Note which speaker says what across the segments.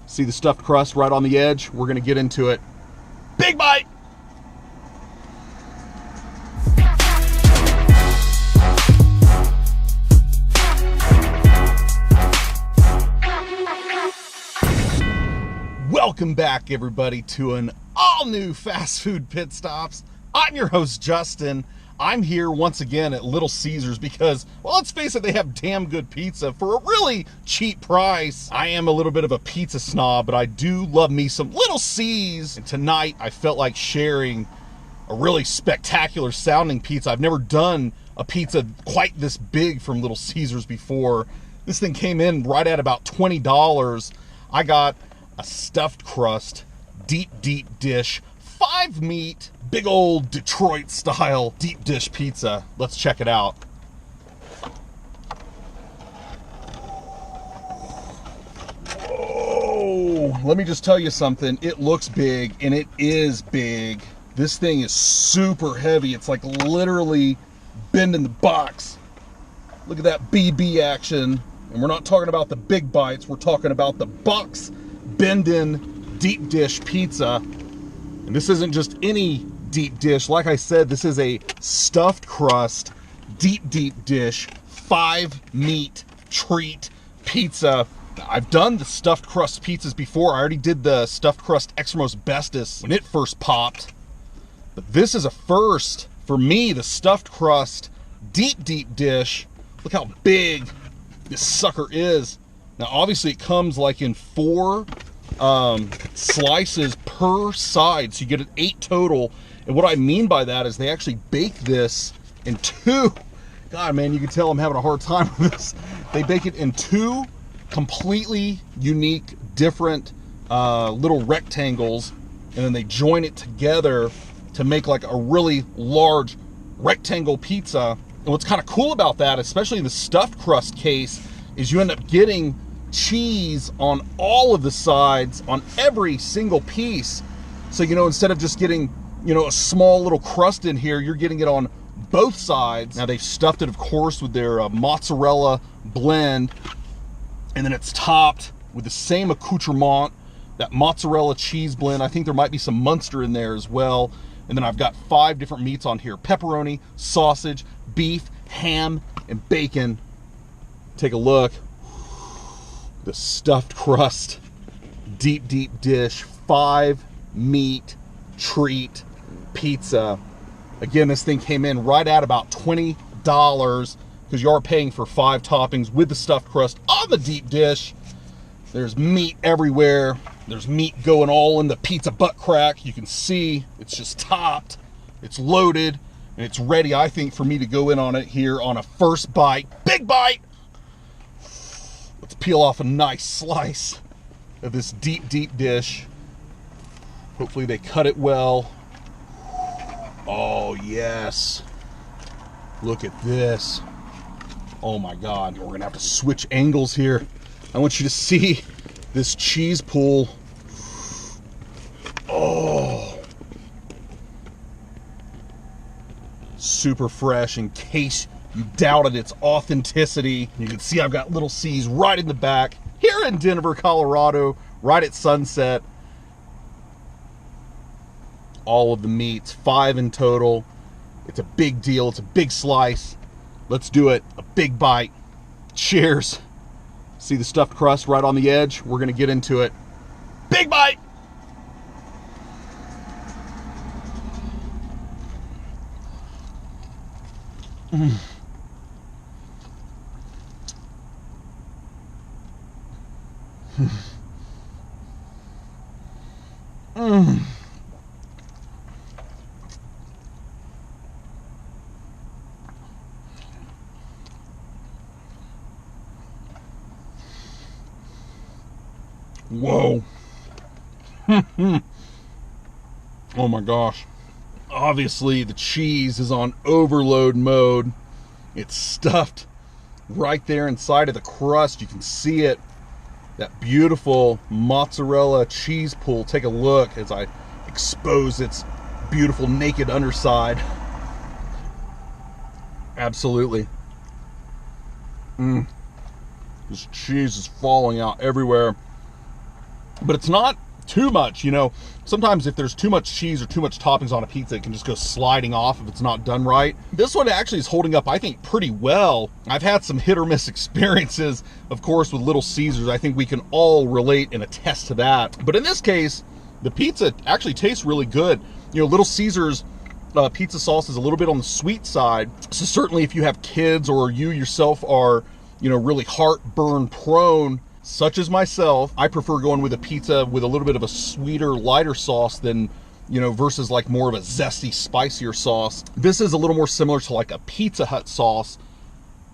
Speaker 1: See the stuffed crust right on the edge? We're gonna get into it. Big bite! Welcome back, everybody, to an all-new Fast Food Pit Stops. I'm your host, Justin. I'm here once again at Little Caesars because, well, let's face it, they have damn good pizza for a really cheap price. I am a little bit of a pizza snob, but I do love me some Little C's. And tonight, I felt like sharing a really spectacular sounding pizza. I've never done a pizza quite this big from Little Caesars before. This thing came in right at about $20. I got a stuffed crust, deep dish, 5 meat, big old Detroit style deep dish pizza. Let's check it out. Whoa, let me just tell you something. It looks big, and it is big. This thing is super heavy. It's like literally bending the box. Look at that BB action. And we're not talking about the big bites. We're talking about the box bending deep dish pizza. And this isn't just any deep dish. Like I said, this is a stuffed crust deep dish 5 meat treat pizza. I've done the stuffed crust pizzas before. I already did the stuffed crust Extremos Bestus when it first popped, but this is a first for me. The stuffed crust deep dish. Look how big this sucker is. Now obviously it comes like in 4 slices per side, so you get an 8 total. And what I mean by that is they actually bake this in 2. God, man, you can tell I'm having a hard time with this. They bake it in 2 completely unique, different little rectangles, and then they join it together to make like a really large rectangle pizza. And what's kind of cool about that, especially in the stuffed crust case, is you end up getting cheese on all of the sides on every single piece. So, you know, instead of just getting, you know, a small little crust in here, you're getting it on both sides. Now they've stuffed it, of course, with their mozzarella blend, and then it's topped with the same accoutrement, that mozzarella cheese blend. I think there might be some Munster in there as well. And then I've got 5 different meats on here: pepperoni, sausage, beef, ham, and bacon. Take a look. The stuffed crust deep dish 5 meat treat pizza. Again, this thing came in right at about $20 because you are paying for 5 toppings with the stuffed crust on the deep dish. There's meat everywhere. There's meat going all in the pizza butt crack. You can see it's just topped, it's loaded, and it's ready, I think, for me to go in on it here on a first bite. Big bite. Let's peel off a nice slice of this deep dish. Hopefully they cut it well. Oh, yes. Look at this. Oh my God. We're gonna have to switch angles here. I want you to see this cheese pool. Oh. Super fresh, in case you doubted its authenticity. You can see I've got Little C's right in the back here in Denver, Colorado, right at sunset. All of the meats, 5 in total. It's a big deal. It's a big slice. Let's do it. A big bite. Cheers. See the stuffed crust right on the edge? We're going to get into it. Big bite. Mm. Mm. Whoa. Oh my gosh. Obviously the cheese is on overload mode. It's stuffed right there inside of the crust. You can see it. That beautiful mozzarella cheese pool. Take a look as I expose its beautiful naked underside. Absolutely. This cheese is falling out everywhere. but it's not too much. You know, sometimes if there's too much cheese or too much toppings on a pizza, it can just go sliding off if it's not done right. This one actually is holding up, I think, pretty well. I've had some hit or miss experiences, of course, with Little Caesars. I think we can all relate and attest to that. But in this case, the pizza actually tastes really good. You know, Little Caesars pizza sauce is a little bit on the sweet side. So certainly if you have kids or you yourself are, you know, really heartburn prone, such as myself, I prefer going with a pizza with a little bit of a sweeter, lighter sauce than, you know, versus like more of a zesty, spicier sauce. This is a little more similar to like a Pizza Hut sauce,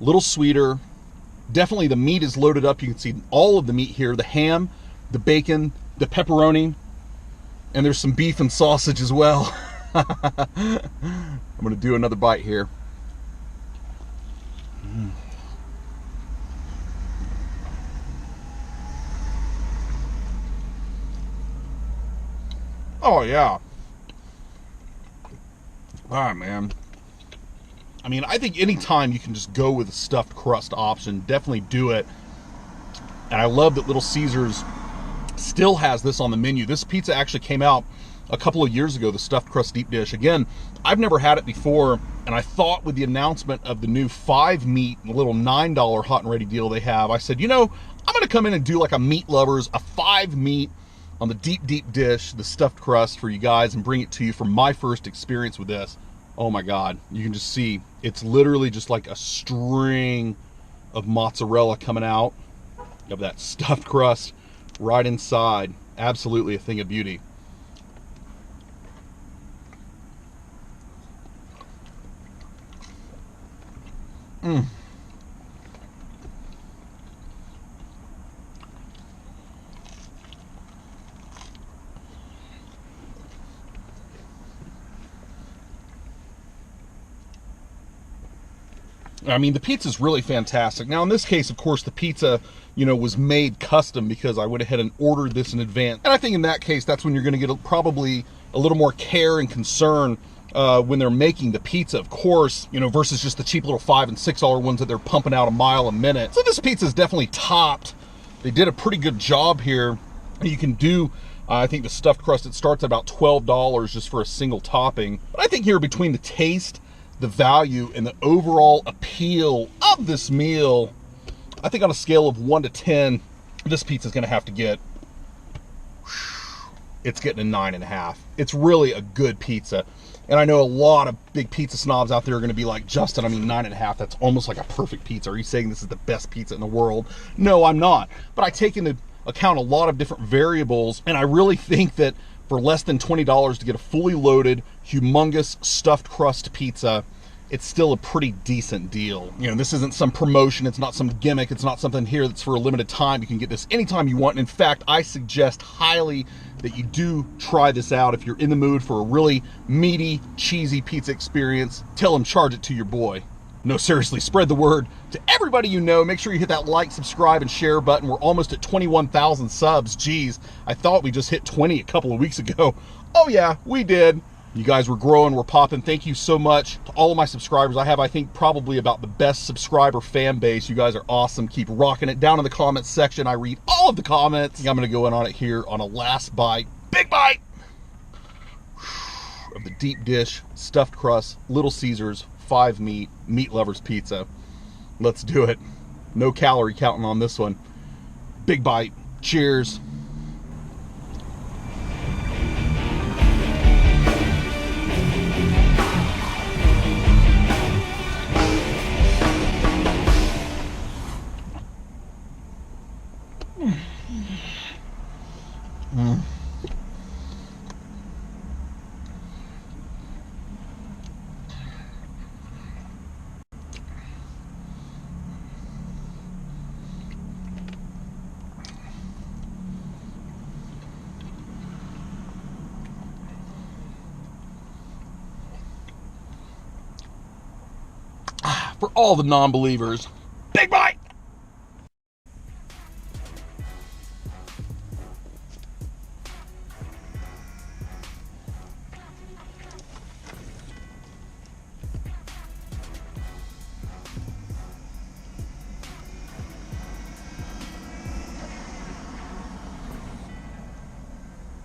Speaker 1: a little sweeter. Definitely the meat is loaded up. You can see all of the meat here, the ham, the bacon, the pepperoni, and there's some beef and sausage as well. I'm gonna do another bite here. Oh yeah. Ah, man. I mean, I think anytime you can just go with a stuffed crust option, definitely do it. And I love that Little Caesars still has this on the menu. This pizza actually came out a couple of years ago, the stuffed crust deep dish. Again, I've never had it before, and I thought with the announcement of the new 5 meat, the little $9 hot and ready deal they have, I said, you know, I'm gonna come in and do like a Meat Lovers, a 5 meat on the deep dish, the stuffed crust for you guys, and bring it to you from my first experience with this. Oh my God, you can just see, it's literally just like a string of mozzarella coming out of that stuffed crust right inside. Absolutely a thing of beauty. I mean, the pizza's really fantastic. Now, in this case, of course, the pizza, you know, was made custom because I went ahead and ordered this in advance. And I think in that case, that's when you're going to get probably a little more care and concern when they're making the pizza, of course, you know, versus just the cheap little $5 and $6 ones that they're pumping out a mile a minute. So this pizza is definitely topped. They did a pretty good job here. You can do, I think the stuffed crust, it starts at about $12 just for a single topping. But I think here between the taste, the value, and the overall appeal of this meal, I think on a scale of 1 to 10, this pizza is going to have to get, it's getting a 9.5. It's really a good pizza. And I know a lot of big pizza snobs out there are going to be like, Justin, I mean, 9.5, that's almost like a perfect pizza. Are you saying this is the best pizza in the world? No, I'm not. But I take into account a lot of different variables, and I really think that for less than $20 to get a fully loaded, humongous stuffed crust pizza, it's still a pretty decent deal. You know, this isn't some promotion, it's not some gimmick, it's not something here that's for a limited time. You can get this anytime you want. And in fact, I suggest highly that you do try this out if you're in the mood for a really meaty, cheesy pizza experience. Tell them charge it to your boy. No, seriously, spread the word to everybody you know. Make sure you hit that like, subscribe, and share button. We're almost at 21,000 subs. Geez, I thought we just hit 20 a couple of weeks ago. Oh yeah, we did. You guys were growing, we're popping. Thank you so much to all of my subscribers. I have, I think, probably about the best subscriber fan base. You guys are awesome. Keep rocking it. Down in the comments section, I read all of the comments. I'm gonna go in on it here on a last bite. Big bite of the deep dish, stuffed crust, Little Caesars, 5 meat, Meat Lovers pizza. Let's do it. No calorie counting on this one. Big bite. Cheers. For all the non-believers,